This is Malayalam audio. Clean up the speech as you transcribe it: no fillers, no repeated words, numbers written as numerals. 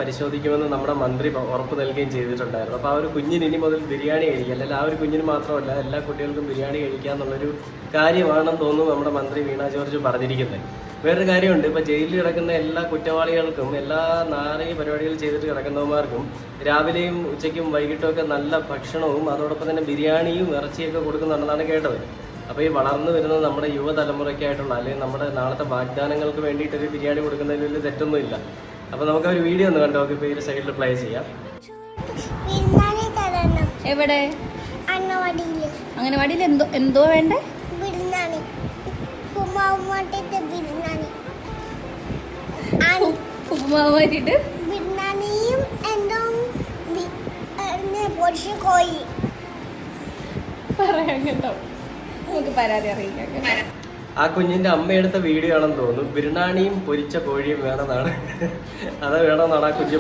പരിശോധിക്കുമെന്ന് നമ്മുടെ മന്ത്രി ഉറപ്പ് നൽകുകയും ചെയ്തിട്ടുണ്ടായിരുന്നു. അപ്പോൾ ആ ഒരു കുഞ്ഞിന് ഇനി മുതൽ ബിരിയാണി കഴിക്കുക, അല്ലെങ്കിൽ ആ ഒരു കുഞ്ഞിന് മാത്രമല്ല എല്ലാ കുട്ടികൾക്കും ബിരിയാണി കഴിക്കുക എന്നുള്ളൊരു കാര്യമാണെന്ന് തോന്നുന്നു നമ്മുടെ മന്ത്രി വീണ ജോർജ് പറഞ്ഞിരിക്കുന്നത്. വേറൊരു കാര്യമുണ്ട്, ഇപ്പോൾ ജയിലിൽ കിടക്കുന്ന എല്ലാ കുറ്റവാളികൾക്കും എല്ലാ നാരക പരിപാടികൾ ചെയ്തിട്ട് കിടക്കുന്നവന്മാർക്കും രാവിലെയും ഉച്ചയ്ക്കും വൈകിട്ടും ഒക്കെ നല്ല ഭക്ഷണവും അതോടൊപ്പം തന്നെ ബിരിയാണിയും ഇറച്ചിയൊക്കെ കൊടുക്കുന്നുണ്ടെന്നാണ് കേട്ടത്. അപ്പോൾ ഈ വളർന്നു വരുന്നത് നമ്മുടെ യുവതലമുറയ്ക്കായിട്ടുള്ള അല്ലെങ്കിൽ നമ്മുടെ നാളത്തെ വാഗ്ദാനങ്ങൾക്ക് വേണ്ടിയിട്ടൊരു ബിരിയാണി കൊടുക്കുന്നതിൽ വലിയ തെറ്റൊന്നുമില്ല. അപ്പോൾ നമുക്ക് ഒരു വീഡിയോ ഒന്ന് കണ്ടോ, ഇപ്പോൾ ഈ സൈഡിൽ പ്ലേ ചെയ്യാം. എവിടെ? അംഗനവാടിയിൽ എന്തോ വേണ്ടേ? ഉപ്പുമാവ് മാറ്റിട്ട് പറയാൻ കേട്ടോ, നമുക്ക് പരാതി അറിയിക്കാം. ആ കുഞ്ഞിന്റെ അമ്മയെടുത്ത വീഡിയോ ആണെന്ന് തോന്നുന്നു. ബിരിയാണിയും പൊരിച്ച കോഴിയും വേണമെന്നാണ്, അത് വേണമെന്നാണ് ആ കുഞ്ഞ്